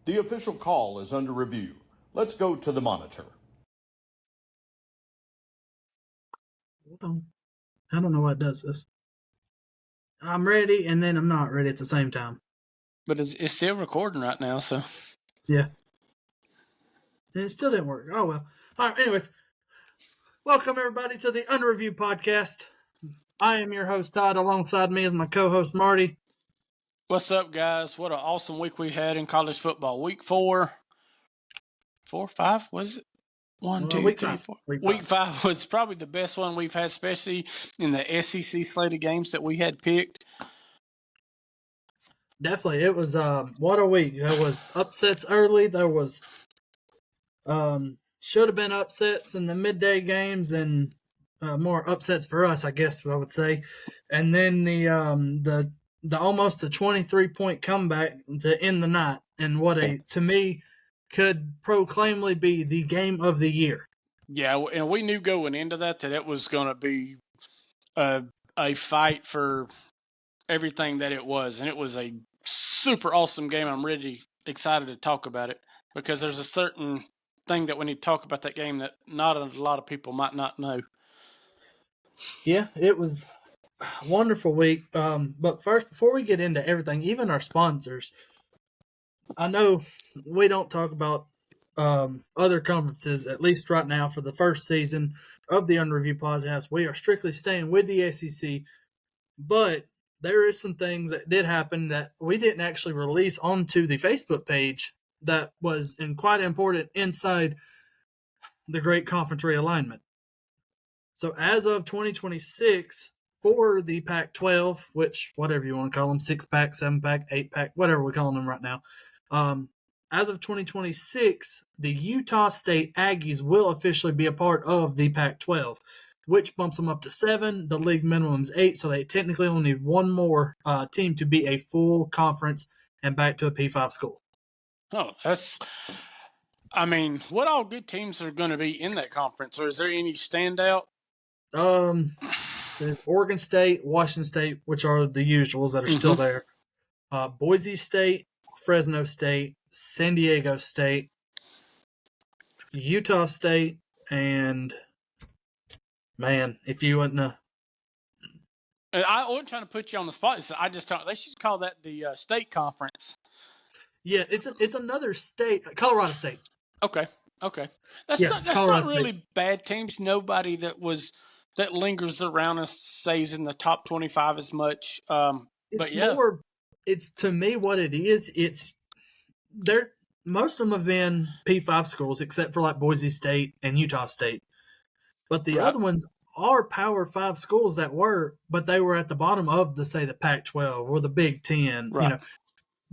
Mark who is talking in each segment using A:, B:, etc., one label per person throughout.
A: The official call is under review. Let's go to the monitor.
B: Hold on. I don't know why it does this. I'm ready, and then I'm not ready at the same time.
C: But it's still recording right now, so.
B: Yeah. And it still didn't work. Oh, well. All right, anyways. Welcome, everybody, to the Unreviewed Podcast. I am your host, Todd. Alongside me is my co-host, Marty.
C: What's up, guys? What an awesome week we had in college football. Week 4, 5, was it? 1, 2,
B: week
C: 3,
B: five.
C: 4.
B: Week
C: Week 5 was probably the best one we've had, especially in the SEC slate of games that we had picked.
B: Definitely. It was, what a week. There was upsets early. There was, should have been upsets in the midday games and more upsets for us, I guess I would say. And then the almost a 23-point comeback to end the night. And what to me, could proclaimly be the game of the year.
C: Yeah, and we knew going into that it was going to be a fight for everything that it was. And it was a super awesome game. I'm really excited to talk about it because there's a certain thing that we need to talk about that game that not a lot of people might not know.
B: Yeah, it was a wonderful week. But first, before we get into everything, even our sponsors, I know we don't talk about other conferences, at least right now for the first season of the Unreviewed Podcast. We are strictly staying with the SEC, but there is some things that did happen that we didn't actually release onto the Facebook page that was quite important inside the great conference realignment. So as of 2026, for the Pac-12, which whatever you want to call them, 6-pack, 7-pack, 8-pack, whatever we're calling them right now, as of 2026, the Utah State Aggies will officially be a part of the Pac-12, which bumps them up to 7. The league minimum is 8, so they technically only need one more team to be a full conference and back to a P5 school.
C: Oh, what all good teams are going to be in that conference, or is there any standout?
B: So Oregon State, Washington State, which are the usuals that are still there. Boise State, Fresno State, San Diego State, Utah State, and man, if you wouldn't know.
C: I wasn't trying to put you on the spot. I just thought they should call that the state conference.
B: Yeah, it's another state, Colorado State.
C: Okay. That's not really bad teams. Nobody that lingers around and stays in the top 25 as much.
B: It's to me what it is. It's most of them have been P5 schools except for like Boise State and Utah State, but the other ones are Power 5 schools but they were at the bottom of the Pac-12 or the Big Ten,
C: right.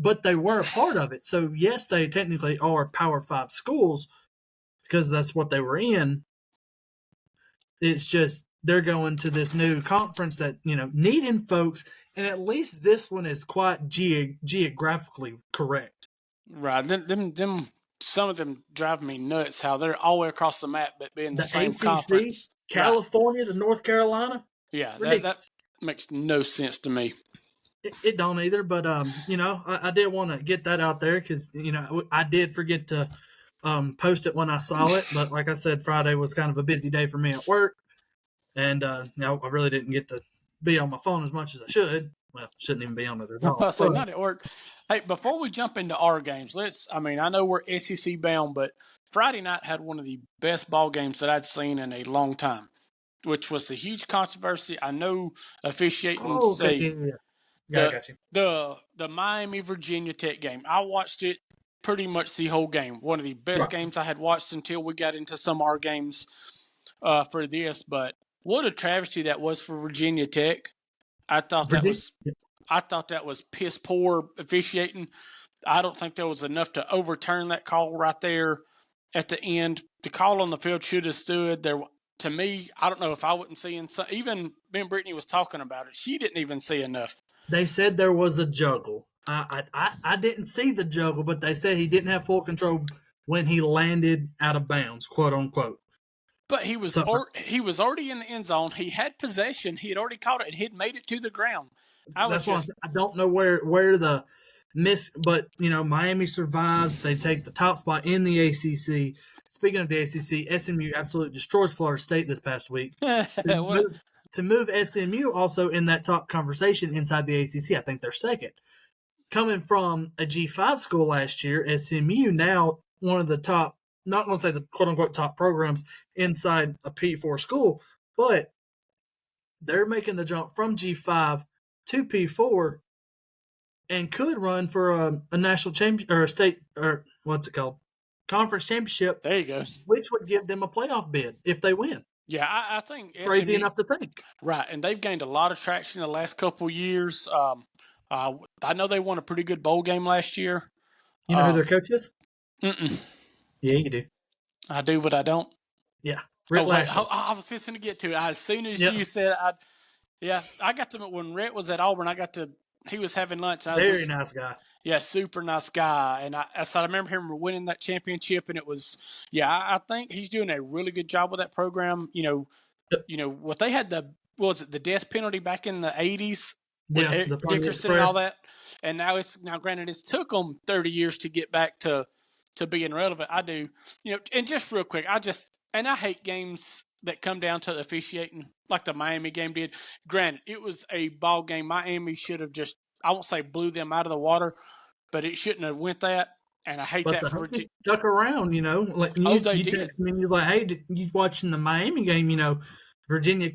B: But they were a part of it. So yes, they technically are Power 5 schools because that's what they were in. It's just they're going to this new conference that, needing folks, and at least this one is quite geographically correct.
C: Right. Them some of them drive me nuts how they're all the way across the map but being the same
B: ACC,
C: conference.
B: California to North Carolina.
C: Yeah, that makes no sense to me.
B: It don't either, but I did want to get that out there because I did forget to post it when I saw it, but like I said, Friday was kind of a busy day for me at work, and I really didn't get to be on my phone as much as I should. Well, shouldn't even be on it at all.
C: So not at work. Hey, before we jump into our games, I know we're SEC bound, but Friday night had one of the best ball games that I'd seen in a long time, which was the huge controversy. I know officiating the Miami Virginia Tech game. I watched it pretty much the whole game. One of the best games I had watched until we got into some of our games for this. But what a travesty that was for Virginia Tech. I thought that was piss poor officiating. I don't think there was enough to overturn that call right there at the end. The call on the field should have stood there. To me, I don't know if I wasn't seeing some. Even Ben Brittany was talking about it. She didn't even see enough.
B: They said there was a juggle. I didn't see the juggle, but they said he didn't have full control when he landed out of bounds, quote unquote.
C: But he was already in the end zone. He had possession. He had already caught it, and he had made it to the ground.
B: I don't know where the But Miami survives. They take the top spot in the ACC. Speaking of the ACC, SMU absolutely destroys Florida State this past week. To move SMU also in that top conversation inside the ACC, I think they're second. Coming from a G5 school last year, SMU now one of the top, not going to say the quote-unquote top programs inside a P4 school, but they're making the jump from G5 to P4 and could run for a national championship or a state, or what's it called? Conference championship.
C: There you go.
B: Which would give them a playoff bid if they win.
C: Yeah, I think
B: crazy enough to think.
C: Right, and they've gained a lot of traction the last couple of years. I know they won a pretty good bowl game last year.
B: You know who their coach is?
C: Mm-mm.
B: Yeah, you do.
C: I do, but I don't.
B: Yeah.
C: I was fixing to get to it. As soon as you said, I got to when Rhett was at Auburn. He was having lunch.
B: Very nice guy.
C: Yeah, super nice guy. And I remember him winning that championship, and it was, I think he's doing a really good job with that program. What they had the death penalty back in the 80s with Dickinson and all that. And now granted, it's took them 30 years to get back to being relevant. I do. And just real quick, I hate games that come down to the officiating like the Miami game did. Granted, it was a ball game. Miami should have just, I won't say blew them out of the water, but it shouldn't have went that. And I hate that for Virginia.
B: Stuck around, like you texted me and you was like, "Hey, you watching the Miami game? Virginia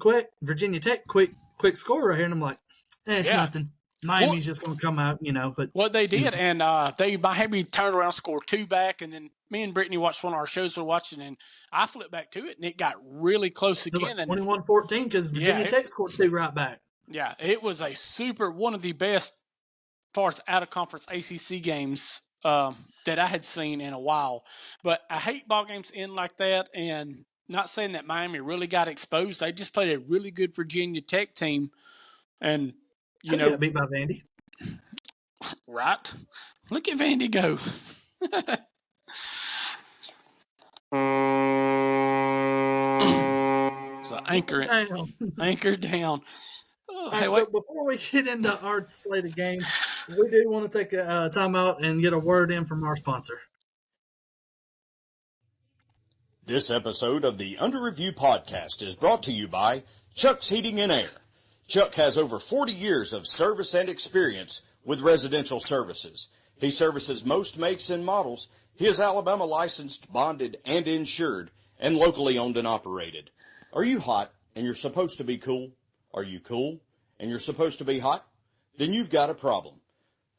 B: Tech quick score right here," and I'm like, "It's nothing. Miami's just going to come out, But
C: what they did, and Miami turned around, scored 2 back, and then me and Brittany watched one of our shows we're watching, and I flipped back to it, and it got really close again.
B: 21-14 because Virginia Tech scored 2 right back.
C: Yeah, it was one of the best, as far as out-of-conference ACC games that I had seen in a while. But I hate ball games end like that, and not saying that Miami really got exposed. They just played a really good Virginia Tech team, and
B: got beat by Vandy.
C: Right? Look at Vandy go. So anchor down.
B: So before we get into our slate of games, we do want to take a timeout and get a word in from our sponsor.
A: This episode of the Under Review podcast is brought to you by Chuck's Heating and Air. Chuck has over 40 years of service and experience with residential services. He services most makes and models. He is Alabama licensed, bonded, and insured, and locally owned and operated. Are you hot and you're supposed to be cool? Are you cool and you're supposed to be hot? Then you've got a problem.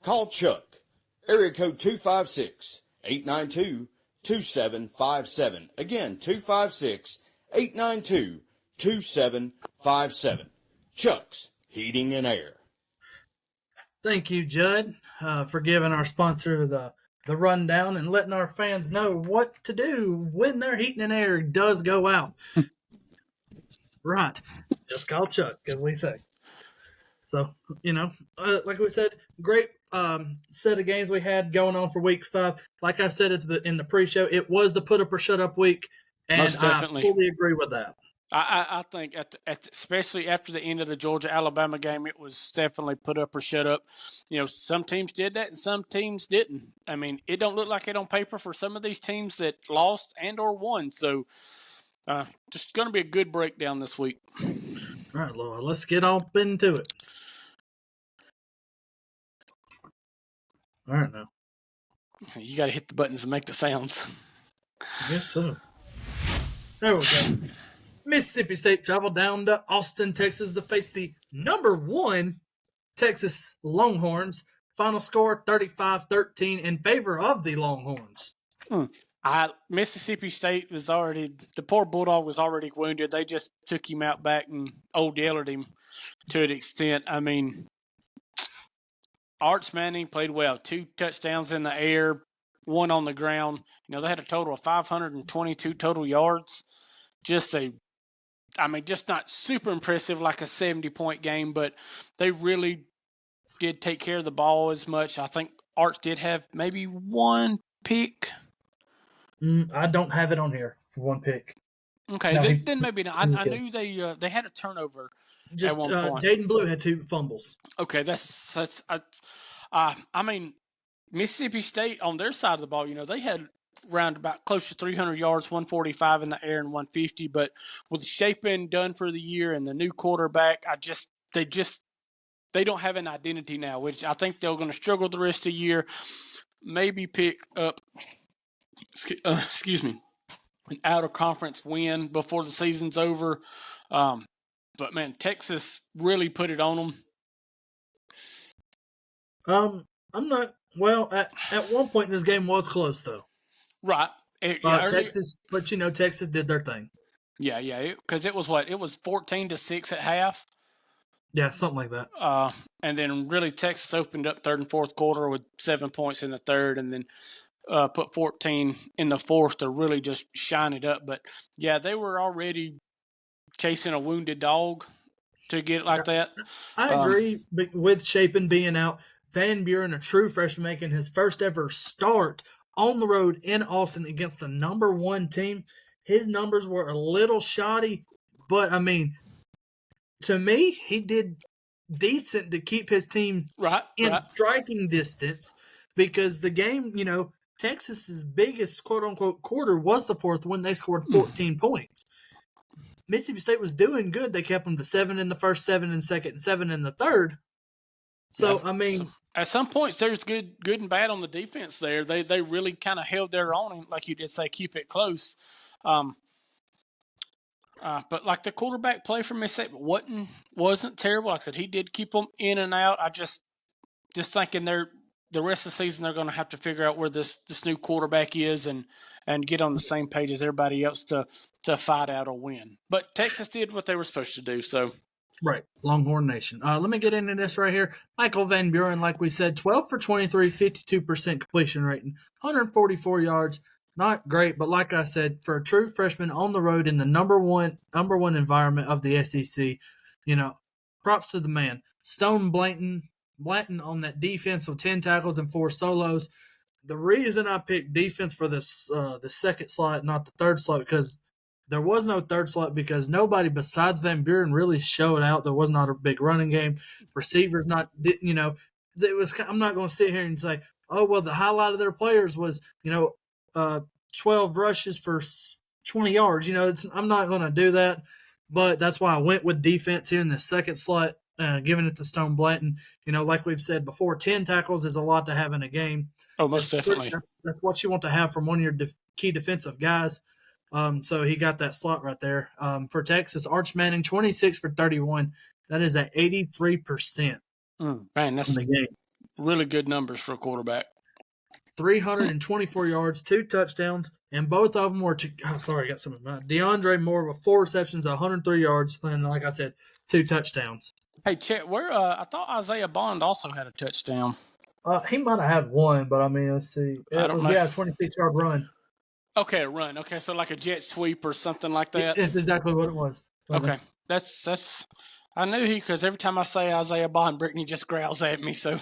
A: Call Chuck. Area code 256-892-2757. Again, 256-892-2757. Chuck's Heating and Air.
B: Thank you, Jud, for giving our sponsor the rundown and letting our fans know what to do when their heating and air does go out. Right. Just call Chuck, as we say. So, like we said, great set of games we had going on for week 5. Like I said in the pre-show, it was the put up or shut up week, and I fully agree with that.
C: I think especially after the end of the Georgia-Alabama game, it was definitely put up or shut up. Some teams did that and some teams didn't. I mean, it don't look like it on paper for some of these teams that lost and or won. So just going to be a good breakdown this week.
B: All right, Laura, let's get on into it. All right, now.
C: You got to hit the buttons and make the sounds.
B: I guess so. There we go. Mississippi State traveled down to Austin, Texas to face the number 1 Texas Longhorns. Final score 35-13 in favor of the Longhorns.
C: Mississippi State was the poor Bulldog was already wounded. They just took him out back and yellered him to an extent. I mean, Arch Manning played well. 2 touchdowns in the air, 1 on the ground. They had a total of 522 total yards. Just not super impressive like a 70-point game, but they really did take care of the ball as much. I think Arch did have maybe 1 pick.
B: I don't have it on here for 1 pick.
C: Okay, no, then maybe not. I knew they had a turnover at one point.
B: Jaden Blue had 2 fumbles.
C: Okay, that's I mean, Mississippi State on their side of the ball, they had around about close to 300 yards, 145 in the air and 150. But with Shapen done for the year and the new quarterback, they don't have an identity now, which I think they're going to struggle the rest of the year. Maybe pick up, an out-of-conference win before the season's over. But, man, Texas really put it on them.
B: I'm not – well, at one point this game was close, though.
C: Right.
B: Texas – but, Texas did their thing.
C: Yeah, because it was 14-6 at half.
B: Yeah, something like that.
C: And then really Texas opened up third and fourth quarter with 7 points in the third, and then put 14 in the fourth to really just shine it up. But, yeah, they were already chasing a wounded dog to get it like that.
B: I agree with Shapen being out. Van Buren, a true freshman, making his first ever start on the road in Austin against the number one team. His numbers were a little shoddy, but, to me, he did decent to keep his team in striking distance because the game, Texas's biggest quote-unquote quarter was the fourth when they scored 14 points. Mississippi State was doing good. They kept them to 7 in the first, 7 in the second, and 7 in the third. So,
C: at some points, there's good and bad on the defense there. They really kind of held their own, and like you did say, keep it close. But like the quarterback play for Mississippi wasn't terrible. Like I said, he did keep them in and out. I just thinking the rest of the season they're going to have to figure out where this new quarterback is and get on the same page as everybody else to fight out a win. But Texas did what they were supposed to do. So
B: right, Longhorn Nation. Let me get into this right here. Michael Van Buren, like we said, 12 for 23, 52% completion rating, 144 yards. Not great, but like I said, for a true freshman on the road in the number one environment of the SEC, props to the man. Stone Blanton on that defense with 10 tackles and 4 solos. The reason I picked defense for this the second slot, not the third slot, because there was no third slot because nobody besides Van Buren really showed out. There was not a big running game. Receivers it was. I'm not going to sit here and say, oh well, the highlight of their players was 12 rushes for 20 yards. I'm not going to do that, but that's why I went with defense here in the second slot, giving it to Stone Blanton. Like we've said before, 10 tackles is a lot to have in a game.
C: Oh, most definitely.
B: That's what you want to have from one of your key defensive guys. So he got that slot right there. For Texas, Arch Manning, 26 for 31. That is at 83%.
C: Man, that's really good numbers for a quarterback.
B: 324 yards, 2 touchdowns, and both of them were I got some of mine. DeAndre Moore with 4 receptions, 103 yards, and like I said, 2 touchdowns.
C: Hey, Chet, I thought Isaiah Bond also had a touchdown.
B: He might have had one, but let's see. It was 26-yard run.
C: Okay, a run. Okay, so like a jet sweep or something like that.
B: It's exactly what it was.
C: Okay, that's. I knew because every time I say Isaiah Bond, Brittany just growls at me. So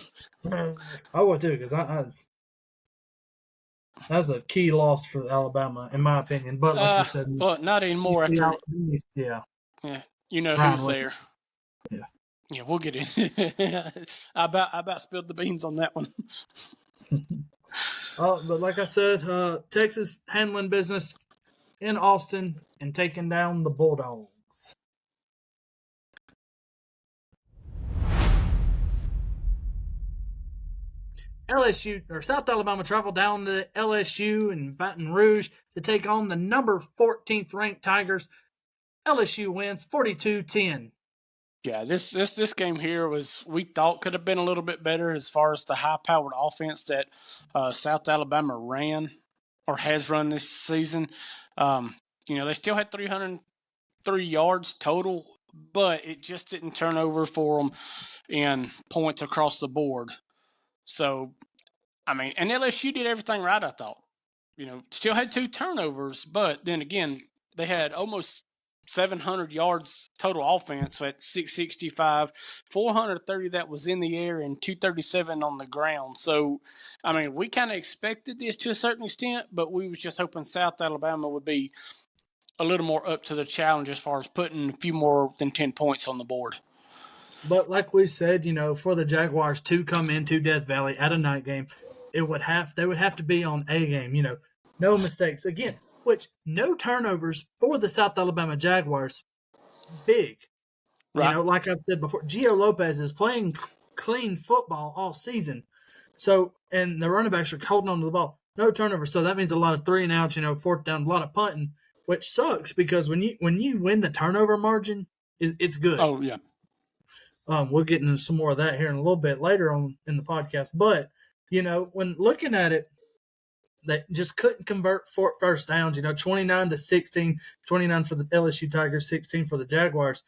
B: I would too, because that was a key loss for Alabama, in my opinion. But like you said,
C: well, not anymore. After
B: yeah,
C: who's there.
B: Yeah,
C: we'll get in. I about spilled the beans on that one.
B: But like I said, Texas handling business in Austin and taking down the Bulldogs. LSU or South Alabama traveled down to LSU in Baton Rouge to take on the number 14th ranked Tigers. LSU wins 42-10.
C: Yeah, this game here we thought could have been a little bit better as far as the high-powered offense that South Alabama ran or has run this season. They still had 303 yards total, but it just didn't turn over for them in points across the board. So, and LSU did everything right, I thought. Still had 2 turnovers, but then again, they had almost 700 yards total offense at 665, 430 that was in the air, and 237 on the ground. So, we kind of expected this to a certain extent, but we was just hoping South Alabama would be a little more up to the challenge as far as putting a few more than 10 points on the board.
B: But like we said, for the Jaguars to come into Death Valley at a night game, they would have to be on A game, no mistakes again, which no turnovers for the South Alabama Jaguars. Big.
C: Right.
B: Like I've said before, Gio Lopez is playing clean football all season. So, and the running backs are holding on to the ball. No turnover. So that means a lot of 3 and outs, fourth down, a lot of punting, which sucks because when you win the turnover margin, it's good.
C: Oh, yeah.
B: We'll get into some more of that here in a little bit later on in the podcast. But, when looking at it, they just couldn't convert first downs, 29-16, 29 for the LSU Tigers, 16 for the Jaguars.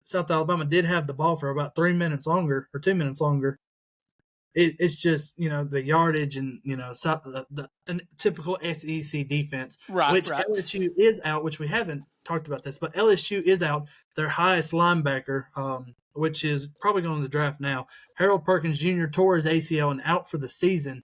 B: South Alabama did have the ball for about 3 minutes longer or 2 minutes longer. It's just, the yardage and, the typical SEC defense, which LSU is out, which we haven't talked about this, but LSU is out their highest linebacker, which is probably going to the draft now. Harold Perkins Jr. tore his ACL and out for the season.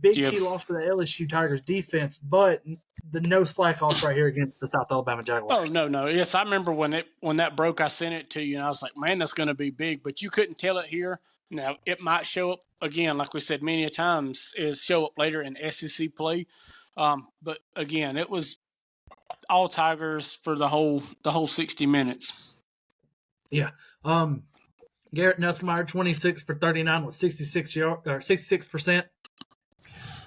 B: Big key loss for the LSU Tigers defense, but the no slack off right here against the South Alabama Jaguars.
C: Oh, no. Yes, I remember when that broke, I sent it to you, and I was like, man, that's going to be big, but you couldn't tell it here. Now, it might show up again, like we said many a times, is show up later in SEC play. But again, it was all Tigers for the whole 60 minutes.
B: Yeah. Garrett Nussmeier, 26 for 39 with 66%.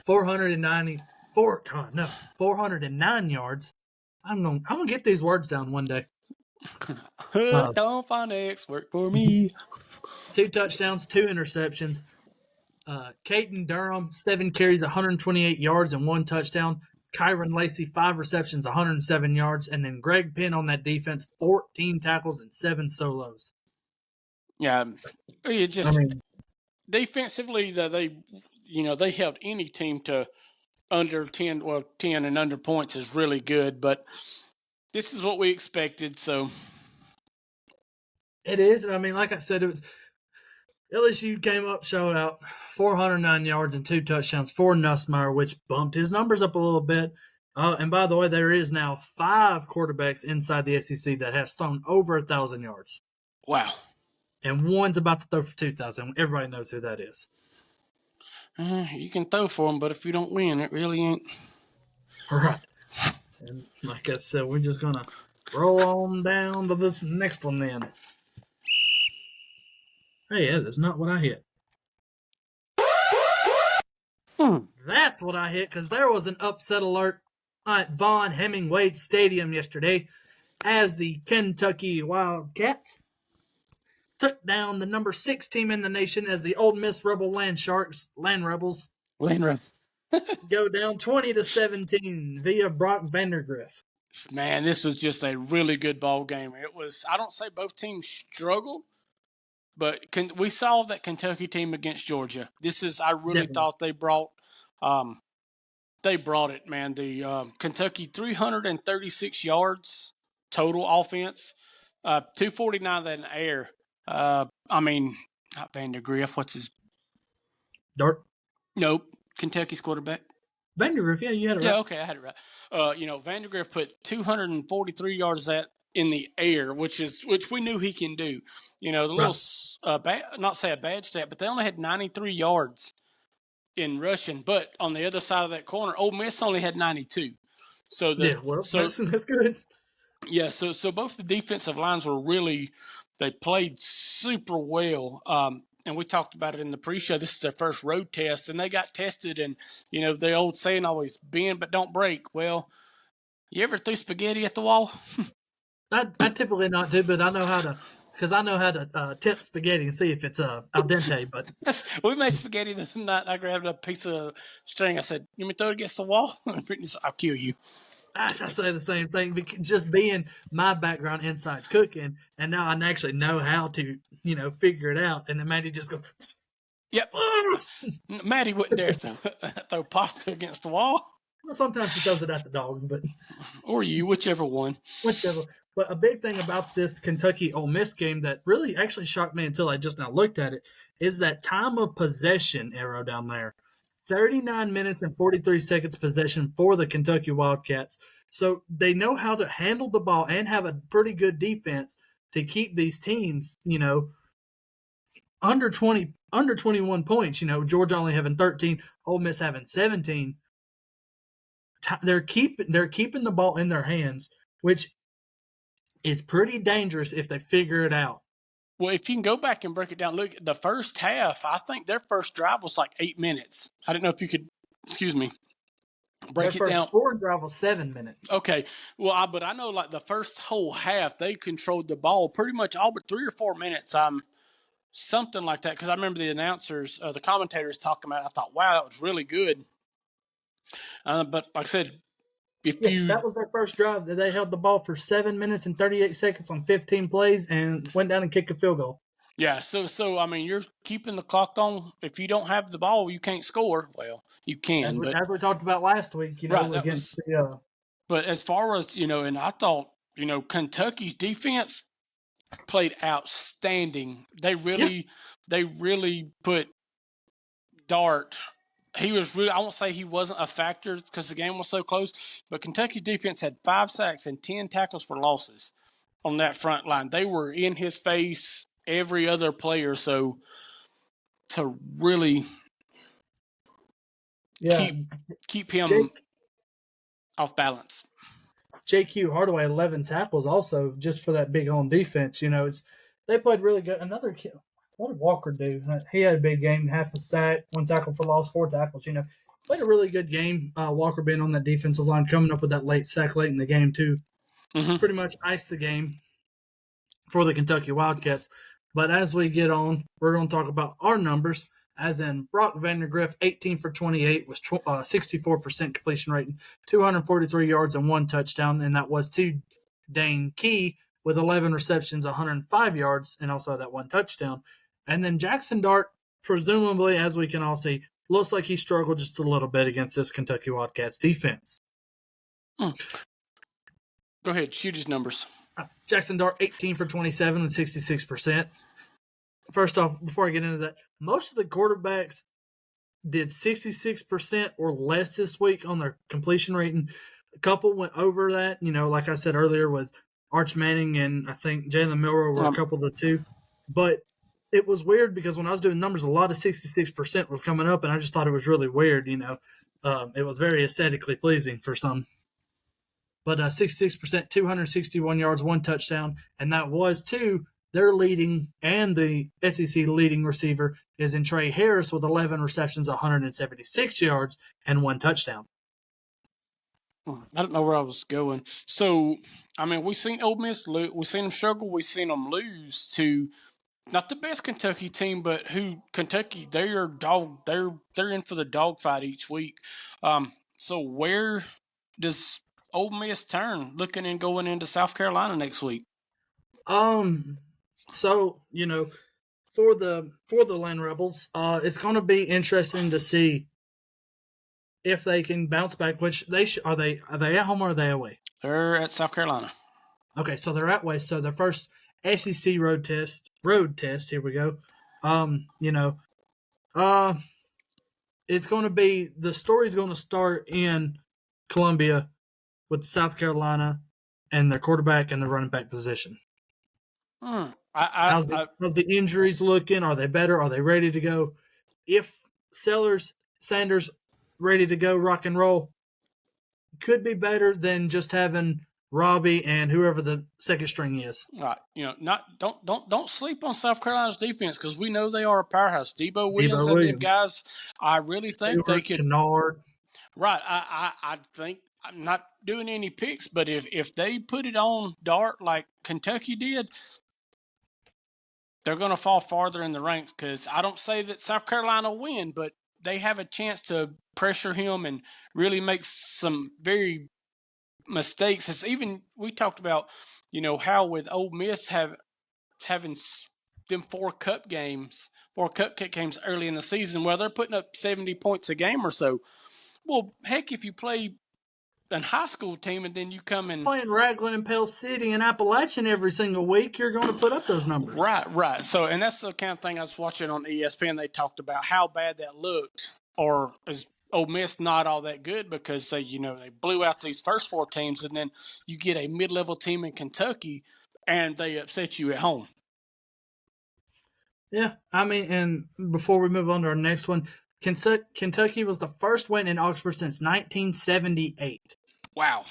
B: 409 yards. I'm gonna get these words down one day.
C: Don't find X, work for me.
B: 2 touchdowns, 2 interceptions. Caden Durham, 7 carries, 128 yards, and 1 touchdown. Kyron Lacey, 5 receptions, 107 yards. And then Greg Penn on that defense, 14 tackles and 7 solos.
C: Yeah, defensively, they held any team to under 10 and under points is really good. But this is what we expected, so.
B: It is. And like I said, it was – LSU came up, showed out 409 yards and 2 touchdowns for Nussmeier, which bumped his numbers up a little bit. And by the way, there is now 5 quarterbacks inside the SEC that have thrown over 1,000 yards.
C: Wow.
B: And one's about to throw for 2,000. Everybody knows who that is.
C: You can throw for them, but if you don't win, it really ain't.
B: Right. And like I said, we're just going to roll on down to this next one then. Hey, that is not what I hit. That's what I hit because there was an upset alert at Vaughn Hemingway Stadium yesterday as the Kentucky Wildcats took down the number 6 team in the nation as the Ole Miss Land Rebels go down 20-17 via Brock Vandergriff.
C: Man, this was just a really good ball game. It was. I don't say both teams struggled, but we saw that Kentucky team against Georgia. I really thought they brought it, man. The Kentucky 336 yards total offense, 249 in the air. Not Vandergriff. What's his?
B: Dart?
C: Nope. Kentucky's quarterback.
B: Vandergriff, yeah, you had it right.
C: Yeah, okay, I had it right. Vandergriff put 243 yards in the air, which we knew he can do. Little not say a bad stat, but they only had 93 yards in rushing. But on the other side of that corner, Ole Miss only had 92. So that's
B: good.
C: Yeah, so both the defensive lines were really they played super well. And we talked about it in the pre-show. This is their first road test, and they got tested. And the old saying always bend but don't break. Well, you ever threw spaghetti at the wall?
B: I typically not do, but I know how to tip spaghetti and see if it's al dente. But
C: we made spaghetti this night. I grabbed a piece of string. I said, "You want me to throw it against the wall?" And Brittany said, "I'll kill you."
B: I say the same thing, just being my background inside cooking, and now I actually know how to, figure it out. And then Maddie just goes, psst.
C: Yep. Maddie wouldn't dare throw pasta against the wall.
B: Well, sometimes she throws it at the dogs, but
C: or you, whichever one.
B: Whichever. But a big thing about this Kentucky Ole Miss game that really actually shocked me until I just now looked at it is that time of possession arrow down there. 39 minutes and 43 seconds possession for the Kentucky Wildcats. So they know how to handle the ball and have a pretty good defense to keep these teams, under 21 points. Georgia only having 13, Ole Miss having 17. They're keeping the ball in their hands, which is pretty dangerous if they figure it out.
C: Well, if you can go back and break it down, look, the first half, I think their first drive was like 8 minutes. I don't know if you could, break it down.
B: Their first forward drive was 7 minutes.
C: Okay. Well, but I know like the first whole half, they controlled the ball pretty much all but 3 or 4 minutes. Something like that. Because I remember the announcers, the commentators talking about it. I thought, wow, that was really good. But like I said,
B: that was their first drive. They held the ball for 7 minutes and 38 seconds on 15 plays and went down and kicked a field goal.
C: Yeah, so I mean, you're keeping the clock on. If you don't have the ball, you can't score. Well, you can.
B: As we talked about last week,
C: But as far as, and I thought, Kentucky's defense played outstanding. They really put Dart. He was really, I won't say he wasn't a factor because the game was so close, but Kentucky's defense had 5 sacks and 10 tackles for losses on that front line. They were in his face, every other player, so to really keep him off balance.
B: JQ Hardaway, 11 tackles also just for that big home defense. They played really good. Another kid. What did Walker do? He had a big game, half a sack, 1 tackle for loss, 4 tackles. Played a really good game. Walker being on that defensive line, coming up with that late sack late in the game too.
C: Mm-hmm.
B: Pretty much iced the game for the Kentucky Wildcats. But as we get on, we're going to talk about our numbers. As in Brock Vandergrift, 18 for 28 was 64% completion rating, 243 yards and 1 touchdown, and that was to Dane Key with 11 receptions, 105 yards, and also that 1 touchdown. And then Jackson Dart, presumably, as we can all see, looks like he struggled just a little bit against this Kentucky Wildcats defense.
C: Go ahead, shoot his numbers.
B: Jackson Dart, 18 for 27 and 66%. First off, before I get into that, most of the quarterbacks did 66% or less this week on their completion rating. A couple went over that, like I said earlier with Arch Manning and I think Jalen Milroe were a couple of the two. But it was weird because when I was doing numbers, a lot of 66% was coming up, and I just thought it was really weird, It was very aesthetically pleasing for some. But 66%, 261 yards, 1 touchdown, and that was to their leading and the SEC leading receiver is in Trey Harris with 11 receptions, 176 yards, and 1 touchdown.
C: I don't know where I was going. So, I mean, we've seen Ole Miss lose. We've seen them struggle. We've seen them lose to not the best Kentucky team, but Kentucky, they're in for the dogfight each week. So where does Ole Miss turn looking and going into South Carolina next week?
B: So, for the Land Rebels, it's going to be interesting to see if they can bounce back. Which are they at home or are they away?
C: They're at South Carolina.
B: Okay, so they're at away. So their first SEC road test. Here we go. It's going to be the story's going to start in Columbia with South Carolina and their quarterback and the running back position. How's the injuries looking? Are they better? Are they ready to go? If Sanders ready to go, rock and roll, could be better than just having Robbie and whoever the second string is.
C: Right. Don't sleep on South Carolina's defense because we know they are a powerhouse. Debo Williams and them guys, I really think they could.
B: Kennard.
C: Right. I think I'm not doing any picks, but if they put it on Dart like Kentucky did, they're going to fall farther in the ranks because I don't say that South Carolina will win, but they have a chance to pressure him and really make some very mistakes. It's even we talked about, how with Ole Miss having them 4 cupcake games early in the season, where they're putting up 70 points a game or so. Well, heck, if you play a high school team and then you come and
B: playing Raglan and Pell City and Appalachian every single week, you're going to put up those numbers.
C: Right. So, and that's the kind of thing I was watching on ESPN. They talked about how bad that looked, or is Ole Miss not all that good because they blew out these first 4 teams, and then you get a mid-level team in Kentucky and they upset you at home.
B: Yeah, I mean, and before we move on to our next one, Kentucky was the first win in Oxford since 1978.
C: Wow,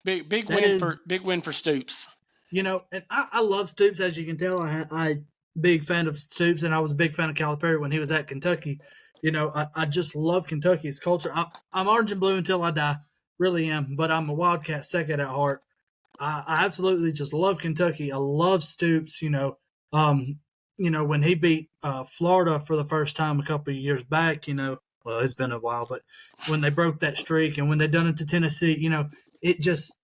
C: big
B: That
C: win
B: is,
C: for Stoops.
B: And I love Stoops, as you can tell. I big fan of Stoops, and I was a big fan of Calipari when he was at Kentucky. I just love Kentucky's culture. I'm orange and blue until I die, really am. But I'm a Wildcat second at heart. I absolutely just love Kentucky. I love Stoops. When he beat Florida for the first time a couple of years back. Well, it's been a while, but when they broke that streak and when they done it to Tennessee, it just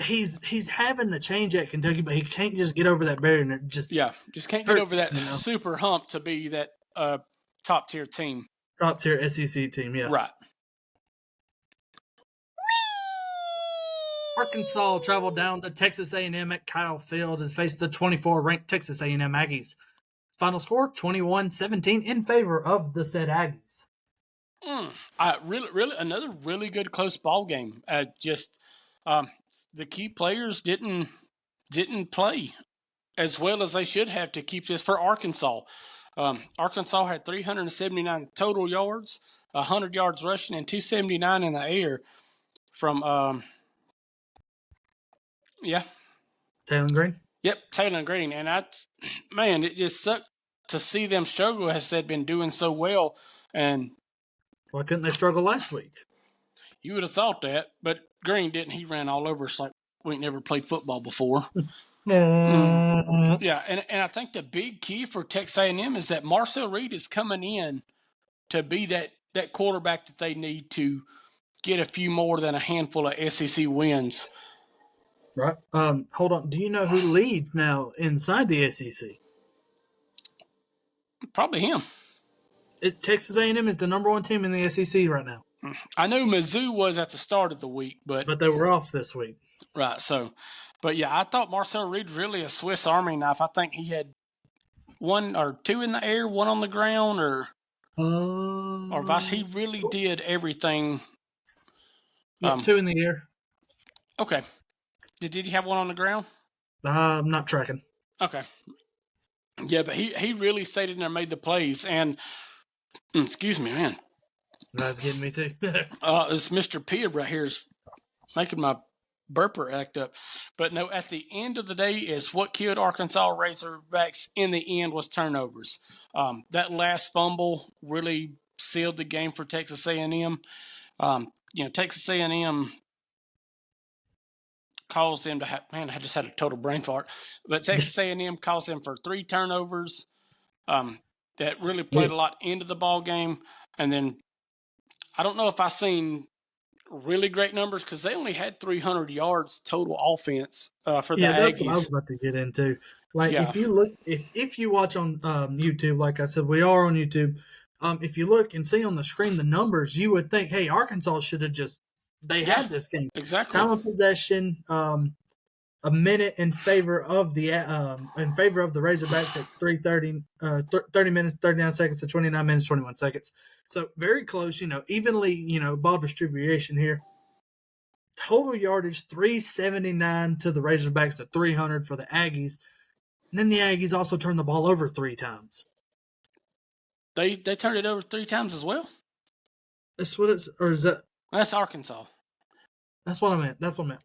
B: he's having the change at Kentucky, but he can't just get over that barrier, and it just
C: can't
B: hurts,
C: get over that super hump to be that top tier team,
B: top tier SEC team. Yeah,
C: right.
B: Arkansas traveled down to Texas A&M at Kyle Field to face the 24-ranked Texas A&M Aggies. Final score 21-17 in favor of the said Aggies.
C: Really, another really good close ball game. The key players didn't play as well as they should have to keep this for Arkansas. Arkansas had 379 total yards, 100 yards rushing, and 279 in the air from
B: Taylor Green.
C: Yep, Taylor Green, and it just sucked to see them struggle as they'd been doing so well. And
B: why couldn't they struggle last week?
C: You would have thought that, but Green didn't. He ran all over us like we ain't never played football before. Yeah, and I think the big key for Texas A&M is that Marcel Reed is coming in to be that quarterback that they need to get a few more than a handful of SEC wins.
B: Right. Hold on. Do you know who leads now inside the SEC?
C: Probably him.
B: Texas A&M is the number one team in the SEC right now.
C: I know Mizzou was at the start of the week, but
B: they were off this week.
C: Right. So, but yeah, I thought Marcel Reed was really a Swiss Army knife. I think he had one or two in the air, one on the ground, or he really did everything.
B: Two in the air.
C: Okay. Did he have one on the ground?
B: I'm not tracking.
C: Okay. Yeah, but he really stayed in there and made the plays. And, excuse me, man.
B: That's getting me too.
C: It's Mr. Pibb right here is making my burper act up. But no, at the end of the day is what killed Arkansas Razorbacks in the end was turnovers. That last fumble really sealed the game for Texas A&M. Texas A&M caused them to have, man, I just had a total brain fart. But Texas A&M caused them for 3 turnovers that really played a lot into the ball game. And then I don't know if I've seen really great numbers because they only had 300 yards total offense for the Aggies.
B: That's what I was about to get into. If you look, if you watch on YouTube, like I said, we are on YouTube. If you look and see on the screen the numbers, you would think, hey, Arkansas should have had this game.
C: Exactly.
B: Time of possession, a minute in favor of the Razorbacks at 30 minutes, 39 seconds to 29 minutes, 21 seconds. So very close, evenly, ball distribution here. Total yardage 379 to the Razorbacks to 300 for the Aggies. And then the Aggies also turned the ball over 3 times.
C: They turned it over 3 times as well?
B: That's what it's, or is that?
C: That's Arkansas.
B: That's what I meant.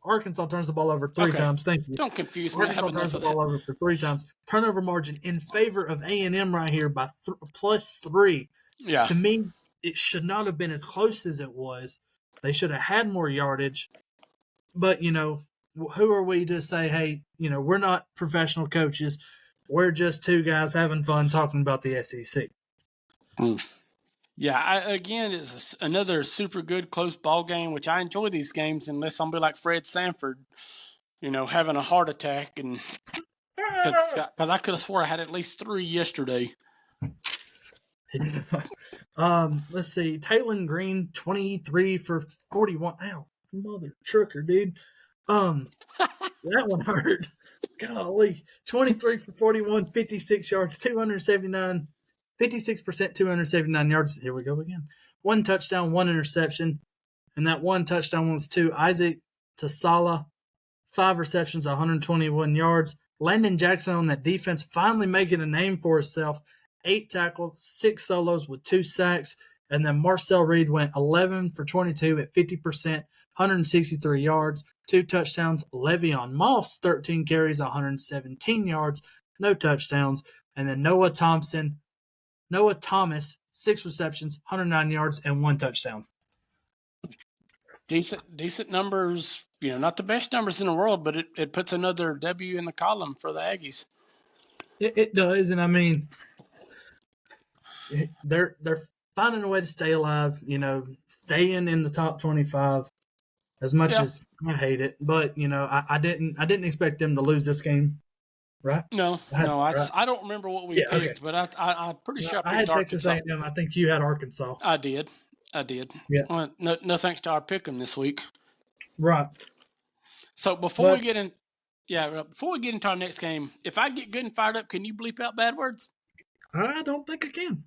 B: Arkansas turns the ball over 3 times. Thank you.
C: Don't confuse me.
B: Arkansas turns the ball over for 3 times. Turnover margin in favor of A&M right here by +3.
C: Yeah.
B: To me, it should not have been as close as it was. They should have had more yardage. But, who are we to say, hey, we're not professional coaches. We're just 2 guys having fun talking about the SEC.
C: Yeah, it's another super good close ball game, which I enjoy these games unless somebody like Fred Sanford, having a heart attack. And because I could have swore I had at least 3 yesterday.
B: Let's see. Taylor Green, 23 for 41. Ow, mother trucker, dude. That one hurt. Golly. 23 for 41, 56 yards, 279 56%, 279 yards. Here we go again. 1 touchdown, 1 interception. And that 1 touchdown was to Isaac Tasala. 5 receptions, 121 yards. Landon Jackson on that defense finally making a name for himself. 8 tackles, 6 solos with 2 sacks. And then Marcel Reed went 11 for 22 at 50%, 163 yards, 2 touchdowns. Le'Veon Moss, 13 carries, 117 yards, no touchdowns. And then Noah Thomas, 6 receptions, 109 yards, and 1 touchdown.
C: Decent numbers. Not the best numbers in the world, but it puts another W in the column for the Aggies.
B: It does, and I mean, they're finding a way to stay alive. Staying in the top 25. As much as I hate it, but I didn't expect them to lose this game, right?
C: No, I don't remember what we picked, but I'm pretty sure I picked
B: Texas
C: Arkansas.
B: A&M. I think you had Arkansas.
C: I did.
B: Yeah.
C: Well, no thanks to our pick 'em this week.
B: Right.
C: So before we get into our next game, if I get good and fired up, can you bleep out bad words?
B: I don't think I can.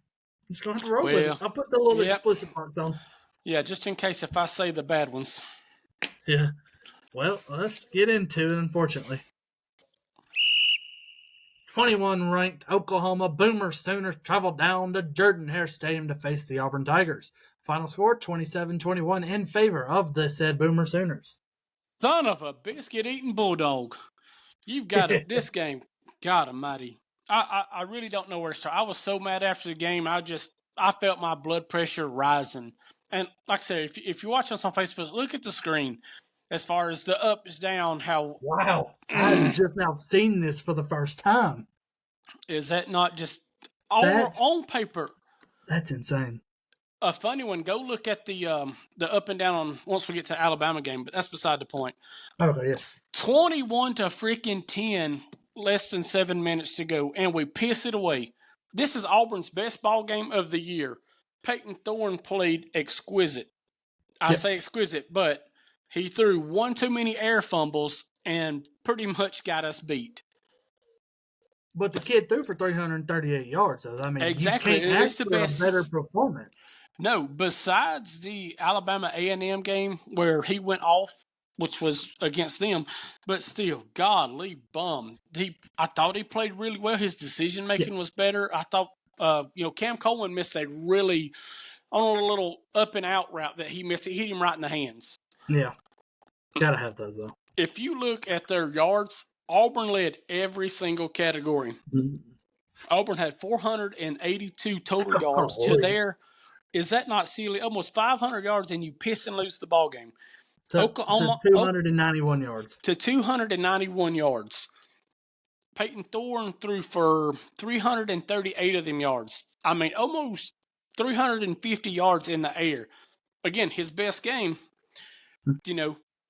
B: Just gonna have to roll with it. I'll put the little explicit parts on.
C: Yeah, just in case if I say the bad ones.
B: Yeah. Well, let's get into it, unfortunately. 21 ranked Oklahoma Boomer Sooners travel down to Jordan-Hare Stadium to face the Auburn Tigers. Final score 27-21 in favor of the said Boomer Sooners.
C: Son of a biscuit-eating bulldog. You've got it. This game, God almighty. I really don't know where to start. I was so mad after the game. I felt my blood pressure rising. And like I said, if you watch us on Facebook, look at the screen. As far as the up is down, how...
B: Wow. I've just now seen this for the first time.
C: Is that not just on paper?
B: That's insane.
C: A funny one, go look at the up and down on once we get to the Alabama game, but that's beside the point.
B: Okay, yeah.
C: 21-10, less than 7 minutes to go, and we piss it away. This is Auburn's best ball game of the year. Peyton Thorne played exquisite. I say exquisite, but he threw one too many air fumbles and pretty much got us beat.
B: But the kid threw for 338 yards. So, I mean,
C: exactly.
B: You can't ask for a better performance.
C: No, besides the Alabama A&M game where he went off, which was against them, but still, godly bum. I thought he played really well. His decision-making was better. I thought, Cam Coleman missed a really, on a little up-and-out route that he missed. It hit him right in the hands.
B: Yeah. Got to have those, though.
C: If you look at their yards, Auburn led every single category. Mm-hmm. Auburn had 482 total yards to their. Is that not silly? Almost 500 yards, and you piss and lose the ball game.
B: Oklahoma, 291 yards.
C: To 291 yards. Peyton Thorne threw for 338 of them yards. I mean, almost 350 yards in the air. Again, his best game.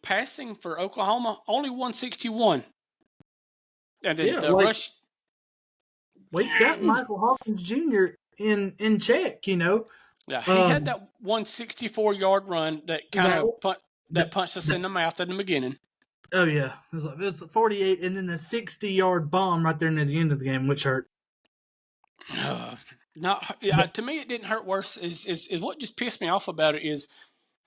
C: Passing for Oklahoma, only 161. And then the rush.
B: We got Michael Hawkins Jr. in check,
C: Yeah, he had that 164-yard run that kind of punched us in the mouth in the beginning.
B: Oh, yeah. It's 48, and then the 60-yard bomb right there near the end of the game, which hurt.
C: To me, it didn't hurt worse. Is what just pissed me off about it is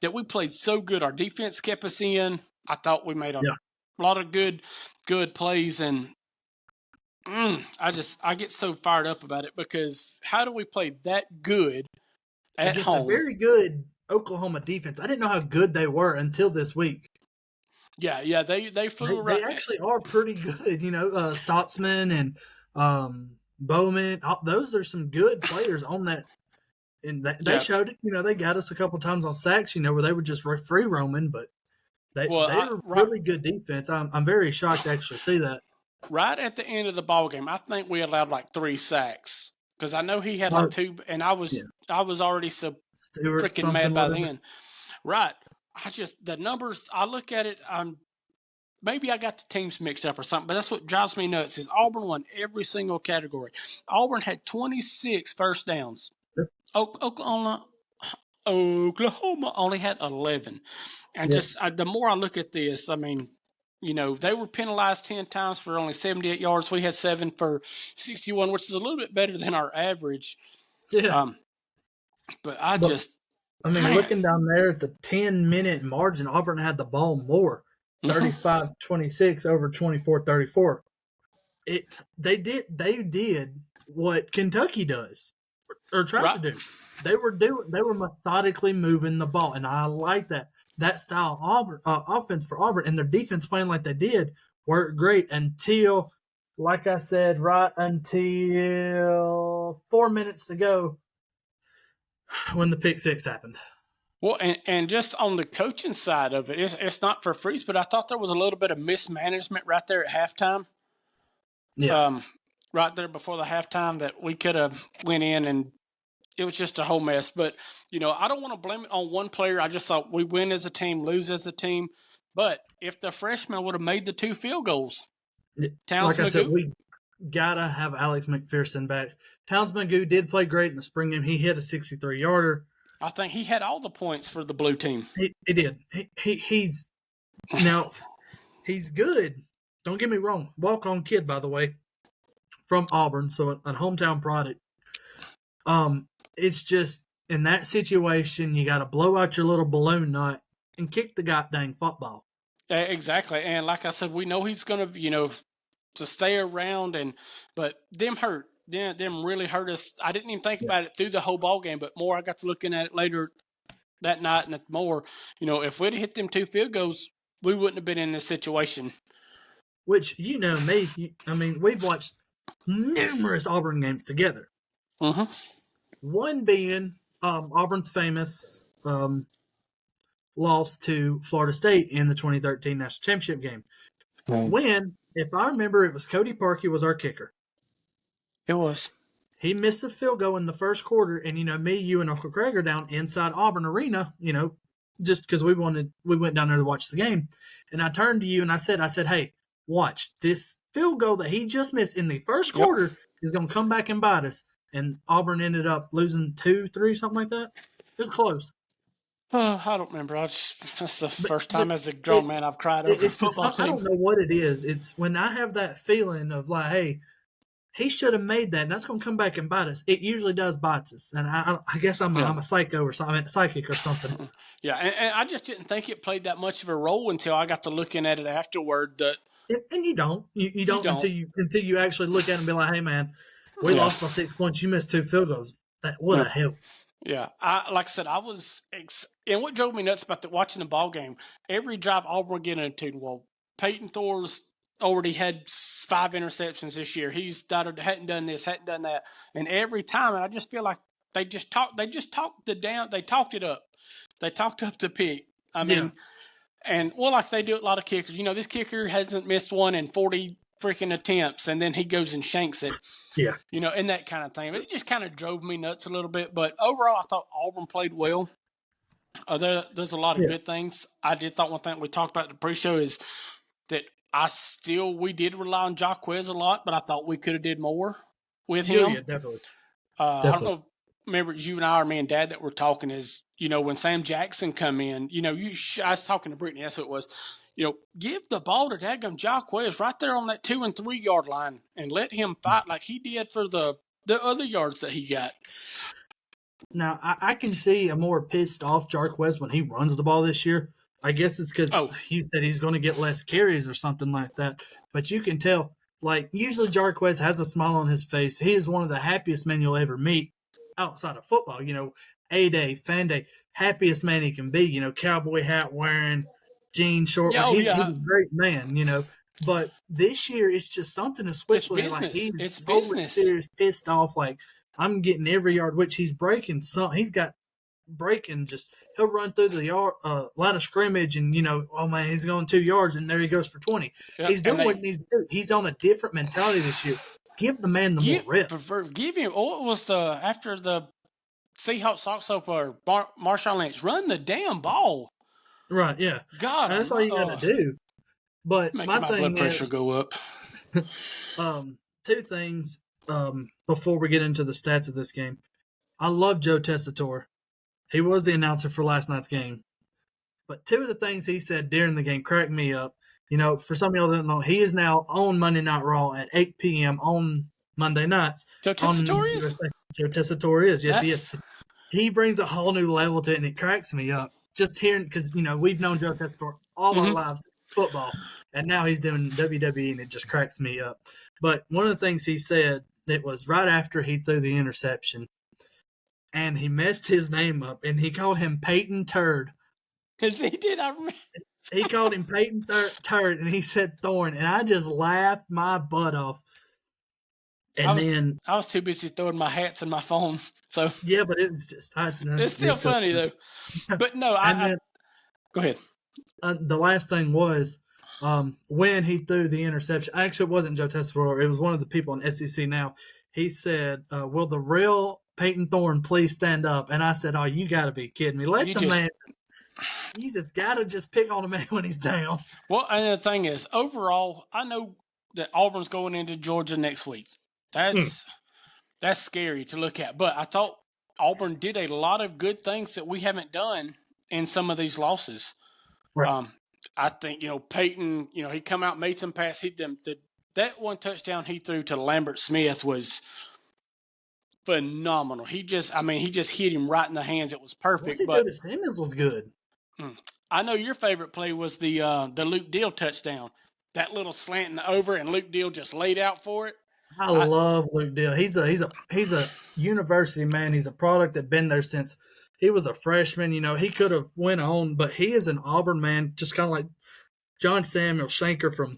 C: that we played so good. Our defense kept us in. I thought we made a lot of good plays, and I get so fired up about it because how do we play that good at home?
B: A very good Oklahoma defense. I didn't know how good they were until this week.
C: Yeah, they flew around.
B: They actually are pretty good. Stotsman and Bowman. Those are some good players on that. And they showed it. They got us a couple times on sacks. Where they were just free roaming, but they were really good defense. I'm very shocked to actually see that.
C: Right at the end of the ball game, I think we allowed like 3 sacks because I know he had like 2, and I was already so freaking mad by then. Right. The numbers, I look at it, maybe I got the teams mixed up or something, but that's what drives me nuts is Auburn won every single category. Auburn had 26 first downs. Oklahoma only had 11. And the more I look at this, I mean, they were penalized 10 times for only 78 yards. We had 7 for 61, which is a little bit better than our average.
B: Yeah. Looking down there at the 10-minute margin, Auburn had the ball more, 35-26 over 24-34. They did what Kentucky does or tried to do. They were methodically moving the ball, and I like that style of Auburn offense for Auburn, and their defense playing like they did worked great until, like I said, right until 4 minutes to go when the pick six happened.
C: Well, and just on the coaching side of it, it's not for freeze, but I thought there was a little bit of mismanagement right there at halftime.
B: Yeah.
C: Right there before the halftime that we could have went in, and it was just a whole mess. But, I don't want to blame it on one player. I just thought we win as a team, lose as a team. But if the freshman would have made the 2 field goals,
B: like I said, we got to have Alex McPherson back. Towns Magoo did play great in the spring game. He hit a 63-yarder.
C: I think he had all the points for the blue team.
B: He did. He's good. Don't get me wrong. Walk-on kid, by the way, from Auburn, so a hometown product. It's just in that situation, you got to blow out your little balloon knot and kick the goddamn football.
C: Exactly, and like I said, we know he's going to, to stay around, but them hurt. Them really hurt us. I didn't even think about it through the whole ball game, but more I got to looking at it later that night and more. If we'd hit them 2 field goals, we wouldn't have been in this situation.
B: Which, me, we've watched numerous Auburn games together.
C: Mm-hmm.
B: One being Auburn's famous loss to Florida State in the 2013 National Championship game.
C: Mm-hmm.
B: When, if I remember, it was Cody Parkey was our kicker.
C: It was.
B: He missed a field goal in the first quarter, and me, you, and Uncle Craig are down inside Auburn Arena, just because we went down there to watch the game. And I turned to you and I said, hey, watch, this field goal that he just missed in the first quarter is going to come back and bite us. And Auburn ended up losing 2-3, something like that. It was close.
C: I don't remember. That's the first time as a grown man I've cried over a football team.
B: I don't know what it is. It's when I have that feeling of like, hey, he should have made that, and that's going to come back and bite us. It usually does bite us, and I guess I'm a psycho or something, psychic or something.
C: Yeah, and I just didn't think it played that much of a role until I got to looking at it afterward.
B: And you don't, you don't until you actually look at it and be like, hey man, we lost by 6 points. You missed 2 field goals. What a help.
C: Yeah, like I said, I was, and what drove me nuts about watching the ball game, every drive Auburn would get into, well, Peyton Thor's already had 5 interceptions this year. He's hadn't done this, hadn't done that, and every time, and I just feel like they talked it up. They talked up the pick. I mean, and like they do a lot of kickers. This kicker hasn't missed one in 40 freaking attempts, and then he goes and shanks it.
B: Yeah.
C: And that kind of thing. But it just kind of drove me nuts a little bit. But overall, I thought Auburn played well. There's a lot of good things. I did thought one thing we talked about in the pre-show is that we did rely on Jacquez a lot, but I thought we could have did more with him.
B: Yeah, definitely.
C: I don't know if remember you and I or me and Dad that were talking is, when Sam Jackson come in, I was talking to Brittany, that's what it was. Give the ball to daggum Jacquez right there on that 2 and 3 yard line and let him fight like he did for the other yards that he got.
B: Now, I can see a more pissed off Jacquez when he runs the ball this year. I guess it's because he said he's going to get less carries or something like that. But you can tell, usually Jacquez has a smile on his face. He is one of the happiest men you'll ever meet outside of football. A-Day, fan day, happiest man he can be. Cowboy hat wearing, jeans, short. He's a great man, But this year, it's just something to switch with.
C: It's business.
B: Serious, pissed off. I'm getting every yard, which he's breaking. He's got breaking. He'll run through the yard line of scrimmage, and oh man, he's going 2 yards, and there he goes for 20. Yep, he's doing what he needs to do. He's on a different mentality this year. Give the man more rep.
C: Give him. What was after the Seahawks sock or Marshawn Lynch? Run the damn ball.
B: Right, yeah.
C: God,
B: that's all you got to do. But my
C: blood pressure go up.
B: 2 things before we get into the stats of this game. I love Joe Tessitore. He was the announcer for last night's game. But 2 of the things he said during the game cracked me up. For some of y'all that don't know, he is now on Monday Night Raw at 8 p.m. on Monday nights.
C: Joe Tessitore is?
B: Joe Tessitore is. Yes, he is. He brings a whole new level to it, and it cracks me up. Just hearing, because, we've known Joe Tessitore all our lives. football. And now he's doing WWE, and it just cracks me up. But one of the things he said, it was right after he threw the interception, and he messed his name up, and he called him Peyton Turd.
C: Because he did. I remember.
B: He called him Peyton Turd, and he said Thorn, and I just laughed my butt off. And
C: I was too busy throwing my hats in my phone. So
B: yeah, but it was just
C: it's still funny though. But no, go ahead.
B: The last thing was when he threw the interception. Actually, it wasn't Joe Tessero. It was one of the people on SEC Now. He said, "Will the real Peyton Thorne please stand up?" And I said, "Oh, you got to be kidding me! Man. You just gotta pick on a man when he's down."
C: Well, and the thing is, overall, I know that Auburn's going into Georgia next week. That's scary to look at. But I thought Auburn did a lot of good things that we haven't done in some of these losses.
B: Right.
C: I think, Peyton, he come out, made some pass, hit them. That one touchdown he threw to Lambert Smith was phenomenal. He just hit him right in the hands. It was perfect.
B: But Simmons was good.
C: I know your favorite play was the Luke Deal touchdown. That little slanting over, and Luke Deal just laid out for it.
B: I love Luke Deal. He's a university man. He's a product that's been there since he was a freshman. He could have went on, but he is an Auburn man, just kind of like John Samuel Shanker from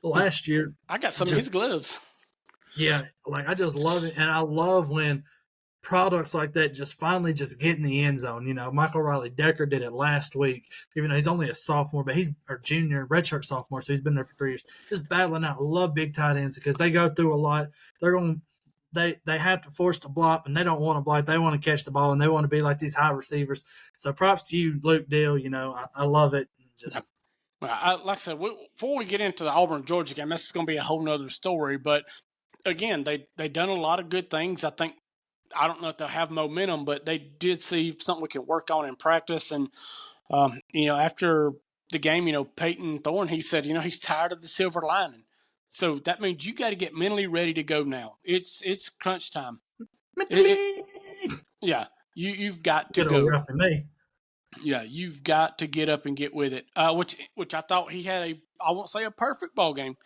B: last year.
C: I got some of his gloves.
B: Yeah, I just love it, and I love when products like that just finally just get in the end zone. Michael Riley Decker did it last week, even though he's only a sophomore, but he's a junior, redshirt sophomore, so he's been there for 3 years. Just battling out. I love big tight ends because they go through a lot. They have to force the block, and they don't want to block. They want to catch the ball, and they want to be like these high receivers. So props to you, Luke Deal. I love it.
C: Like I said, before we get into the Auburn-Georgia game, that's going to be a whole nother story. But again, they done a lot of good things. I don't know if they'll have momentum, but they did see something we can work on in practice. And, after the game, Peyton Thorne, he said, he's tired of the silver lining. So that means you got to get mentally ready to go now. It's crunch time. Yeah, you've got to go.
B: Rough for me.
C: Yeah, you've got to get up and get with it. Which I thought he had I won't say a perfect ball game.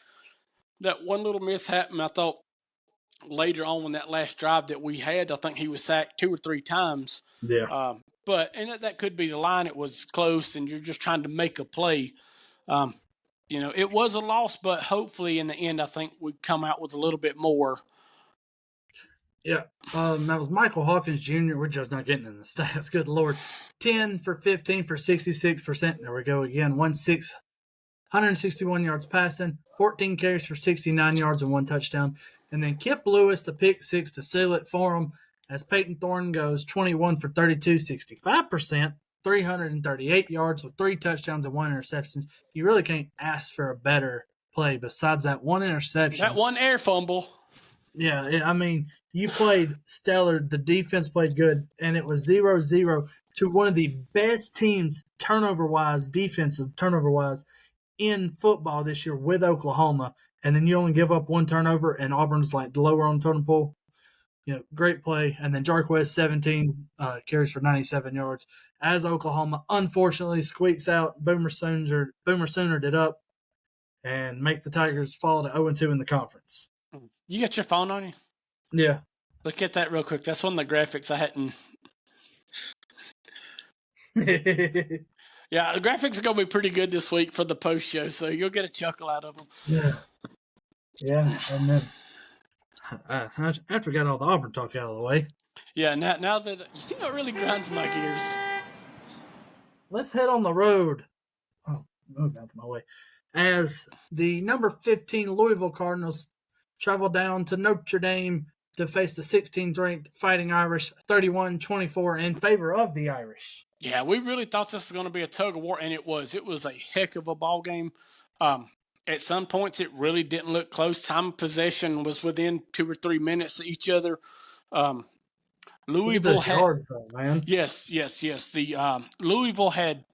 C: That one little mishap, I thought, later on in that last drive that we had, I think he was sacked 2 or 3 times.
B: Yeah.
C: But that could be the line. It was close, and you're just trying to make a play. It was a loss, but hopefully in the end, I think we come out with a little bit more.
B: Yeah. That was Michael Hawkins Jr. We're just not getting in the stats. Good Lord. 10 for 15 for 66%. There we go again. 161 yards passing, 14 carries for 69 yards and 1 touchdown. And then Kip Lewis, the pick 6 to seal it for him, as Peyton Thorne goes 21 for 32, 65%, 338 yards with 3 touchdowns and 1 interception. You really can't ask for a better play besides that 1 interception.
C: That 1 air fumble.
B: Yeah, you played stellar. The defense played good, and it was 0-0 to one of the best teams defensive turnover-wise, in football this year with Oklahoma. And then you only give up 1 turnover, and Auburn's lower on the totem pole. Great play. And then Jarquez, 17 carries for 97 yards. As Oklahoma, unfortunately, squeaks out, Boomer Soonered it up and make the Tigers fall to 0-2 in the conference.
C: You got your phone on you?
B: Yeah.
C: Look at that real quick. That's one of the graphics I hadn't. Yeah, the graphics are going to be pretty good this week for the post show, so you'll get a chuckle out of them.
B: Yeah, and then after we got all the Auburn talk out of the way.
C: Yeah, now that it really grinds my gears.
B: Let's head on the road. Oh, move out of my way. As the number 15 Louisville Cardinals travel down to Notre Dame to face the 16th ranked Fighting Irish, 31-24 in favor of the Irish.
C: Yeah, we really thought this was going to be a tug of war, and it was. It was a heck of a ball game. At some points, it really didn't look close. Time of possession was within 2 or 3 minutes of each other. Louisville had
B: yards, though, man.
C: Yes. The Louisville had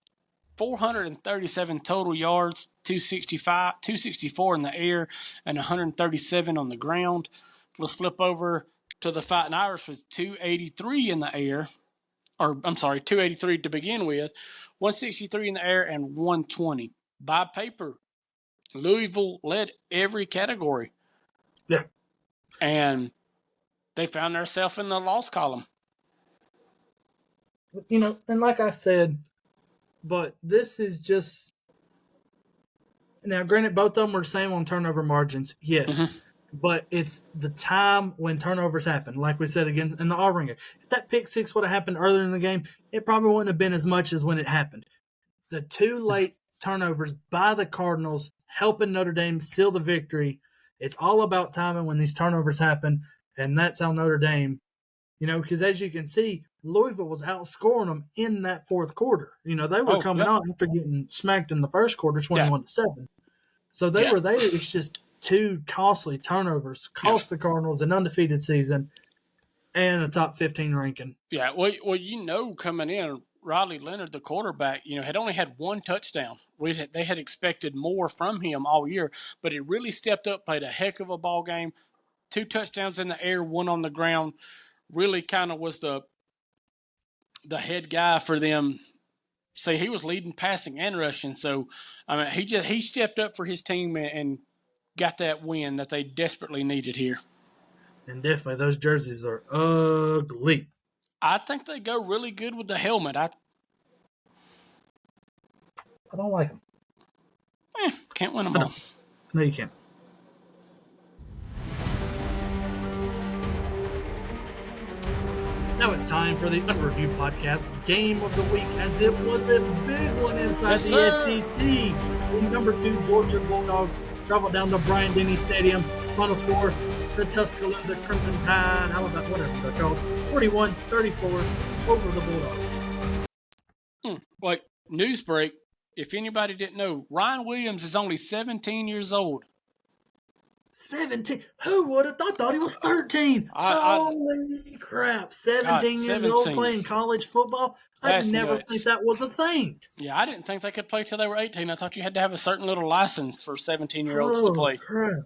C: 437 total yards, 264 in the air, and 137 on the ground. Let's flip over to the Fighting Irish with 283 in the air. 283 to begin with, 163 in the air, and 120. by paper, Louisville led every category.
B: Yeah.
C: And they found themselves in the loss column.
B: And like I said, but this is just now. Granted, both of them were the same on turnover margins, yes, but it's the time when turnovers happen. Like we said again in the Auburn game, if that pick six would have happened earlier in the game, it probably wouldn't have been as much as when it happened. The two late turnovers by the Cardinals helping Notre Dame seal the victory. It's all about timing when these turnovers happen, and that's how Notre Dame. Because as you can see, Louisville was outscoring them in that fourth quarter. They were coming on after getting smacked in the first quarter, 21-7. So they were there. It's just two costly turnovers cost the Cardinals an undefeated season and a top 15 ranking.
C: Yeah, well, coming in, Riley Leonard, the quarterback, had only had one touchdown. They had expected more from him all year, but he really stepped up, played a heck of a ball game. 2 touchdowns in the air, 1 on the ground. Really kind of was the head guy for them. See, he was leading passing and rushing. So, he stepped up for his team and got that win that they desperately needed here.
B: And definitely, those jerseys are ugly.
C: I think they go really good with the helmet. I
B: don't like them.
C: Can't win them all.
B: No, you can't. Now it's time for the Under Review Podcast Game of the Week, as it was a big one inside the SEC. The number 2 Georgia Bulldogs traveled down to Bryant-Denny Stadium. Final score, the Tuscaloosa Crimson Tide, Alabama, whatever they're called, 41-34 over the Bulldogs.
C: Like, news break, if anybody didn't know, Ryan Williams is only 17 years old.
B: 17? Who would have thought? Thought he was 13. Holy crap. 17 years old playing college football? I never think that was a thing.
C: Yeah, I didn't think they could play till they were 18. I thought you had to have a certain little license for 17-year-olds to play.
B: Crap.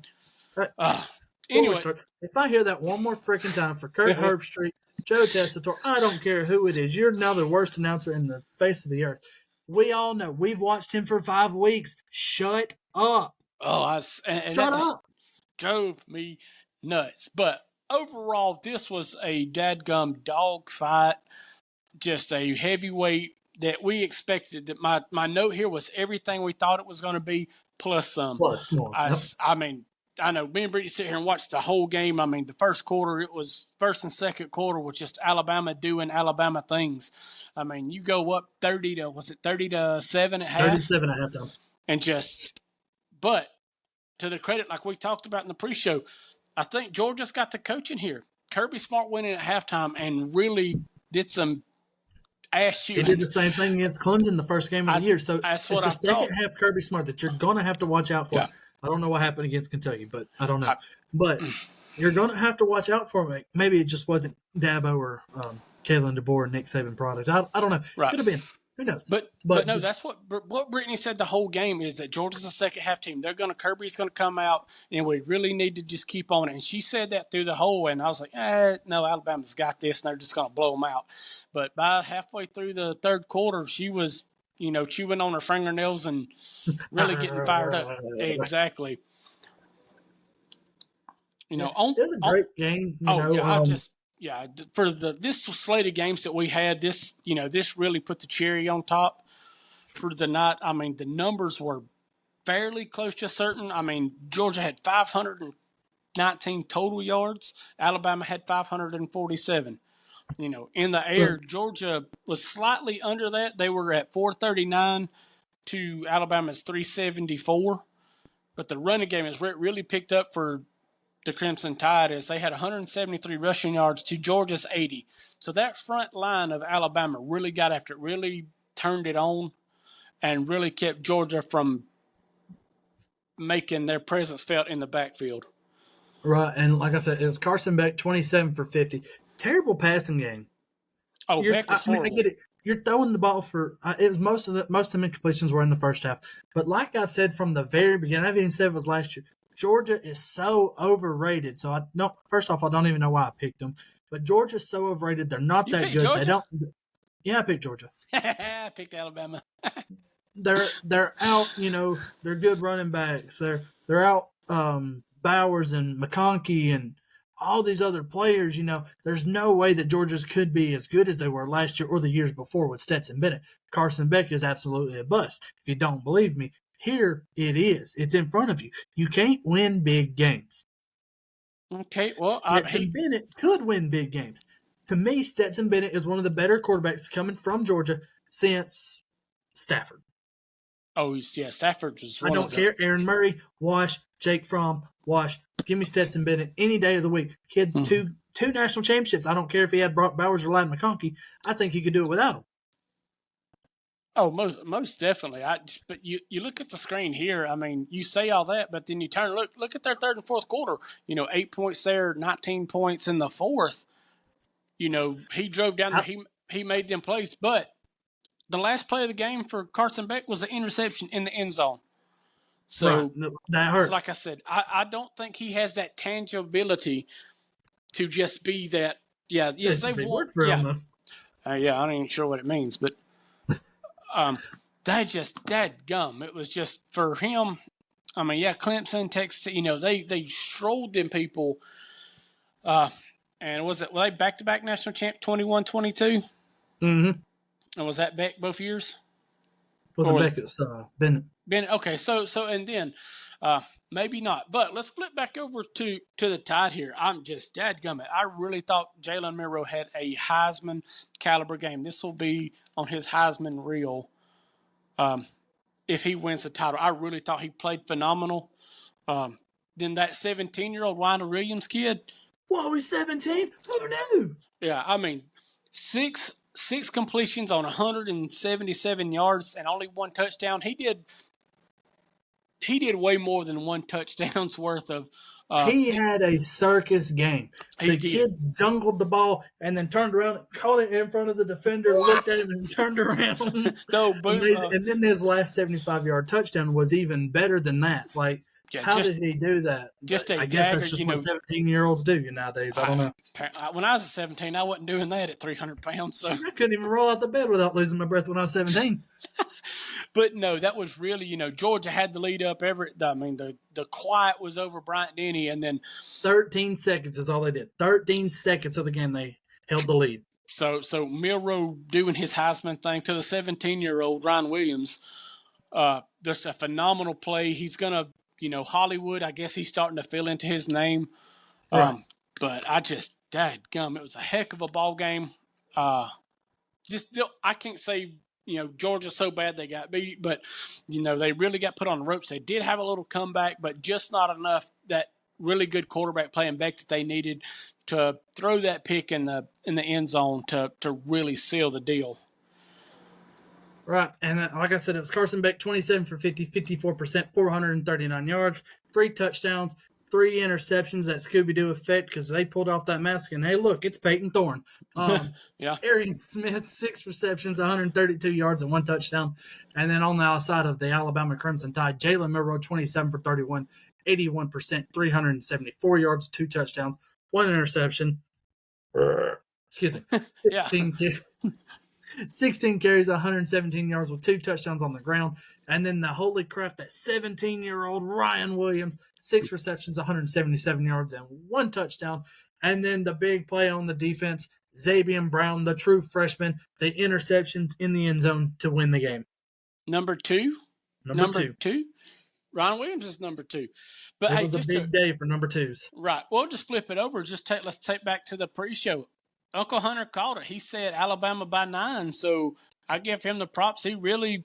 C: Anyway.
B: If I hear that one more freaking time for Kurt Herbstreit, Joe Tessitore, I don't care who it is. You're now the worst announcer in the face of the earth. We all know. We've watched him for 5 weeks. Shut up.
C: Shut up. Drove me nuts. But overall, this was a dadgum dog fight. Just a heavyweight that we expected. That my note here was everything we thought it was going to be, plus some.
B: Plus more.
C: I know me and Brittany sit here and watch the whole game. The first quarter, first and second quarter was just Alabama doing Alabama things. You go up 30 to 7 at half?
B: 37 at halftime.
C: But to the credit, like we talked about in the pre-show, I think Georgia's got the coaching here. Kirby Smart went in at halftime and really did some ass shooting.
B: He did the same thing against Clemson the first game of the year. So
C: that's what
B: it's the second half Kirby Smart that you're going to have to watch out for.
C: Yeah.
B: I don't know what happened against Kentucky, but I don't know. But you're going to have to watch out for him. Maybe it just wasn't Dabo or Kalen DeBoer, Nick Saban product. I don't know.
C: Right.
B: Could have been. Who knows?
C: But no, that's what Brittany said the whole game is that Georgia's a second half team. Kirby's going to come out, and we really need to just keep on it. And she said that through the whole, and I was like, no, Alabama's got this, and they're just going to blow them out. But by halfway through the third quarter, she was, chewing on her fingernails and really getting fired up. Exactly.
B: It was a great game.
C: For this slate of games that we had, this really put the cherry on top for the night. The numbers were fairly close to certain. Georgia had 519 total yards. Alabama had 547. In the air, Georgia was slightly under that. They were at 439 to Alabama's 374. But the running game is really picked up for the Crimson Tide, as they had 173 rushing yards to Georgia's 80. So that front line of Alabama really got after it, really turned it on, and really kept Georgia from making their presence felt in the backfield.
B: Right, and like I said, it was Carson Beck, 27 for 50. Terrible passing game.
C: Beck was horrible.
B: I get it. You're throwing the ball for it was most of the incompletions were in the first half. But like I've said from the very beginning, I've even said it was last year, Georgia is so overrated. So first off, I don't even know why I picked them. But Georgia's so overrated. They're not that good.
C: Georgia?
B: They don't. Yeah, I picked Georgia.
C: I picked Alabama.
B: they're out. They're good running backs. They're out. Bowers and McConkey and all these other players. There's no way that Georgia's could be as good as they were last year or the years before with Stetson Bennett. Carson Beck is absolutely a bust. If you don't believe me, here it is. It's in front of you. You can't win big games.
C: Okay, well,
B: Stetson Bennett could win big games. To me, Stetson Bennett is one of the better quarterbacks coming from Georgia since Stafford.
C: Oh, yeah, Stafford was one
B: I don't care. Aaron Murray, wash. Jake Fromm, wash. Give me Stetson Bennett any day of the week. He had two national championships. I don't care if he had Brock Bowers or Ladd McConkey. I think he could do it without him.
C: Oh, most definitely. But you look at the screen here. I mean, you say all that, but then you turn look at their third and fourth quarter. 8 points there, 19 points in the fourth. He drove down there. He made them plays, but the last play of the game for Carson Beck was an interception in the end zone. So
B: that hurt.
C: Like I said, I don't think he has that tangibility to just be that. Yeah, yes, they won. Yeah, I ain't sure what it means, but dadgum. It was just for him. I mean, yeah, Clemson, Texas. They strolled them people. And were they back-to-back national champ 21-22?
B: Mm-hmm.
C: And was that Beck both years?
B: Wasn't Beck, it was Bennett.
C: Bennett. Okay, so and then maybe not. But let's flip back over to the Tide here. I'm just dadgummit. I really thought Jalen Milroe had a Heisman caliber game. This will be on his Heisman reel if he wins the title. I really thought he played phenomenal. Then that 17-year-old Wynter Williams kid.
B: Whoa, he's 17? Who knew?
C: Yeah, I mean, six completions on 177 yards and only one touchdown. He did way more than one touchdown's worth of.
B: He had a circus game. The kid jungled the ball and then turned around, caught it in front of the defender, looked at him, and turned around. And then his last 75-yard touchdown was even better than that. How did he do that? I guess that's just what 17-year-olds do nowadays. I don't know.
C: When I was 17, I wasn't doing that at 300 pounds. So
B: I couldn't even roll out the bed without losing my breath when I was 17.
C: But no, that was really, Georgia had the lead up. The quiet was over Bryant Denny, and then
B: 13 seconds is all they did. 13 seconds of the game they held the lead.
C: So Milroe doing his Heisman thing to the 17-year-old Ryan Williams. Just a phenomenal play. He's gonna. Hollywood, I guess he's starting to fill into his name.
B: Right.
C: But I just, dadgum, it was a heck of a ball game. I can't say, Georgia's so bad they got beat, but, they really got put on the ropes. They did have a little comeback, but just not enough that really good quarterback playing back that they needed to throw that pick in the end zone to really seal the deal.
B: Right, and like I said, it was Carson Beck, 27 for 50, 54%, 439 yards, 3 touchdowns, 3 interceptions, that Scooby-Doo effect, because they pulled off that mask, and hey, look, it's Peyton Thorne.
C: Yeah.
B: Arian Smith, 6 receptions, 132 yards, and 1 touchdown. And then on the outside of the Alabama Crimson Tide, Jalen Milroe, 27 for 31, 81%, 374 yards, 2 touchdowns, 1 interception. Excuse me.
C: Yeah.
B: 16 carries, 117 yards with 2 touchdowns on the ground. And then the holy crap, that 17-year-old Ryan Williams, 6 receptions, 177 yards, and 1 touchdown. And then the big play on the defense, Xavier Brown, the true freshman, the interception in the end zone to win the game.
C: Number two? Number two? Ryan Williams is number 2. But
B: it was a big day for number 2s.
C: Right. We'll just flip it over. Let's take back to the pre-show. Uncle Hunter called it. He said Alabama by 9, so I give him the props. He really,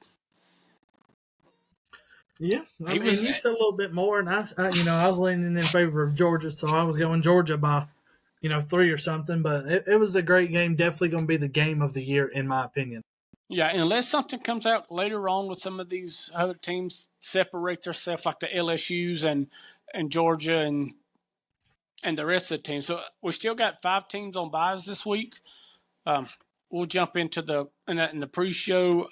B: you said a little bit more, and I was leaning in favor of Georgia, so I was going Georgia by, 3 or something. But it was a great game. Definitely going to be the game of the year, in my opinion.
C: Yeah, unless something comes out later on with some of these other teams separate themselves, like the LSU's and Georgia and the rest of the team. So we still got 5 teams on buys this week. We'll jump into in the pre-show.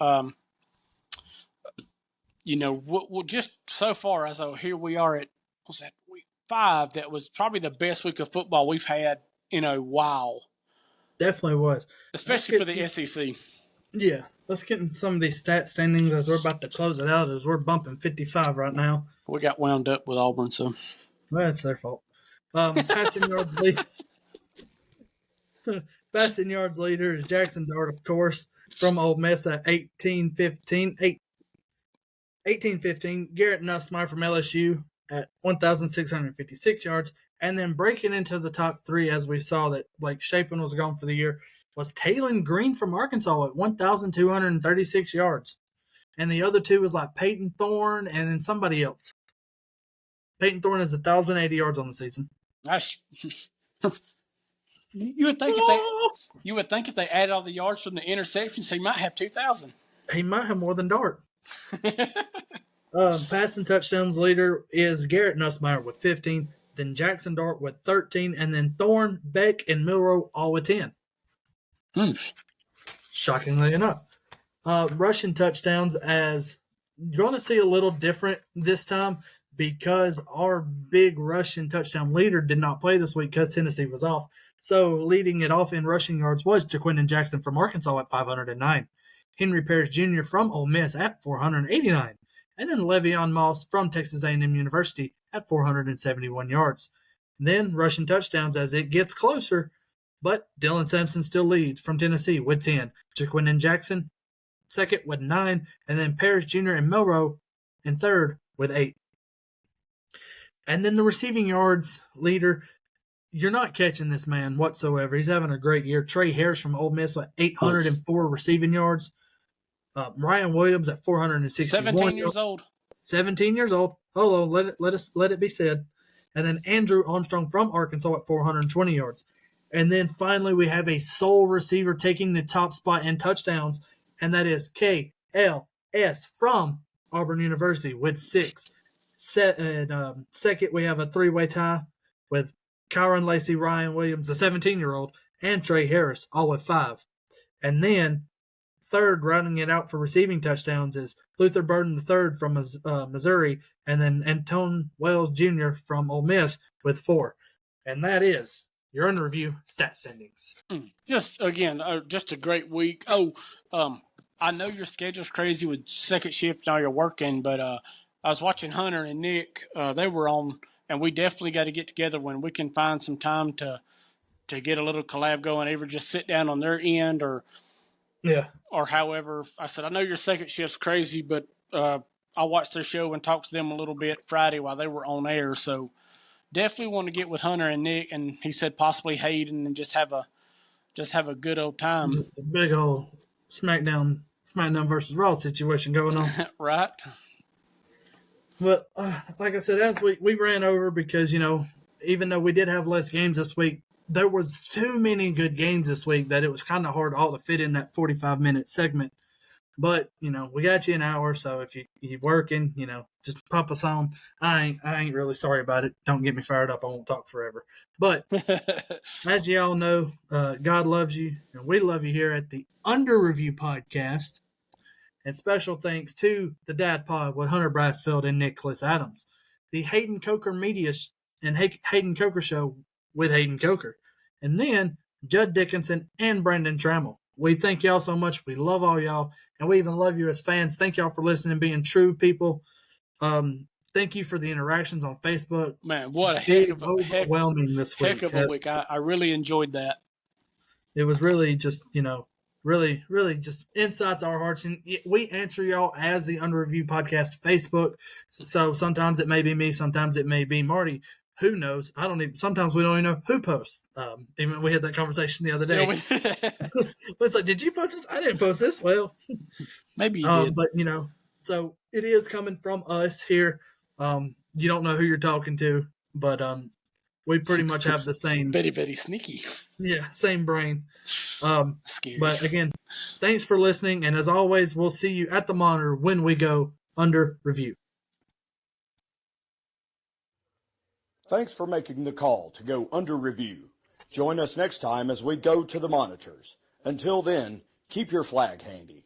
C: We'll just so far as here we are at week 5. That was probably the best week of football we've had in a while.
B: Definitely was,
C: especially for the SEC.
B: Yeah, let's get in some of these stat standings as we're about to close it out, as we're bumping 55 right now.
C: We got wound up with Auburn, so.
B: Well, that's their fault. Passing yards lead. Passing yard leader is Jackson Dart, of course, from Ole Miss at 1815. Garrett Nussmeier from LSU at 1,656 yards. And then breaking into the top three, as we saw that Blake Shapen was gone for the year, was Taylon Green from Arkansas at 1,236 yards. And the other two was like Peyton Thorne and then somebody else. Peyton Thorne has 1,080 yards on the season.
C: You would think if they added all the yards from the interceptions, he might have 2,000.
B: He might have more than Dart. Passing touchdowns leader is Garrett Nussmeier with 15, then Jackson Dart with 13, and then Thorne, Beck, and Milroe all with 10. Shockingly enough. Rushing touchdowns, as you're going to see a little different this time because our big rushing touchdown leader did not play this week because Tennessee was off. So leading it off in rushing yards was Jaquindon Jackson from Arkansas at 509. Henry Parrish Jr. from Ole Miss at 489. And then Le'Veon Moss from Texas A&M University at 471 yards. Then rushing touchdowns as it gets closer, but Dylan Sampson still leads from Tennessee with 10. Jaquindon Jackson second with 9, and then Parrish Jr. and Milroe in third with 8. And then the receiving yards leader, you're not catching this man whatsoever. He's having a great year. Trey Harris from Ole Miss at 804 receiving yards. Ryan Williams at 461.
C: 17 years old.
B: 17 years old. Hold on, let it be said. And then Andrew Armstrong from Arkansas at 420 yards. And then finally we have a sole receiver taking the top spot in touchdowns, and that is KLS from Auburn University with 6. Second, we have a three-way tie with Kyron Lacey, Ryan Williams, the 17-year-old, and Trey Harris, all with 5. And then third, rounding it out for receiving touchdowns, is Luther Burden III from Missouri, and then Antone Wells Jr. from Ole Miss with 4. And that is your under review stat standings.
C: Just a great week. I know your schedule's crazy with second shift and all you're working, but I was watching Hunter and Nick. They were on, and we definitely got to get together when we can find some time to get a little collab going, either just sit down on their end or however. I said, I know your second shift's crazy, but I watched their show and talked to them a little bit Friday while they were on air. So definitely want to get with Hunter and Nick, and he said possibly Hayden, and just have a good old time.
B: Just a big old SmackDown versus Raw situation going on.
C: Right.
B: But like I said, as we ran over because, even though we did have less games this week, there was too many good games this week that it was kind of hard all to fit in that 45-minute segment. But, we got you an hour, so if you're working, just pop us on. I ain't really sorry about it. Don't get me fired up. I won't talk forever. But as you all know, God loves you, and we love you here at the Under Review Podcast. And special thanks to the Dad Pod with Hunter Brassfield and Nicholas Adams, the Hayden Coker Media and Hayden Coker Show with Hayden Coker, and then Jud Dickinson and Brandon Trammell. We thank y'all so much. We love all y'all, and we even love you as fans. Thank y'all for listening and being true people. Thank you for the interactions on Facebook.
C: Man, what a heck of a week. I really enjoyed that.
B: It was really just, really, really just insights our hearts. And we answer y'all as the Under Review Podcast Facebook. So sometimes it may be me, sometimes it may be Marty. Who knows? Sometimes we don't even know who posts. Even we had that conversation the other day. It's like, did you post this? I didn't post this. Well,
C: maybe you did.
B: But, so it is coming from us here. You don't know who you're talking to, but we pretty much have the same.
C: Very, very sneaky.
B: Yeah, same brain.
C: Scary.
B: But again, thanks for listening. And as always, we'll see you at the monitor when we go Under Review.
A: Thanks for making the call to go Under Review. Join us next time as we go to the monitors. Until then, keep your flag handy.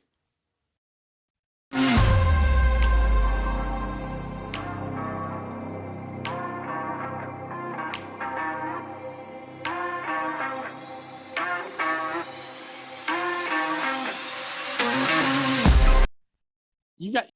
C: you got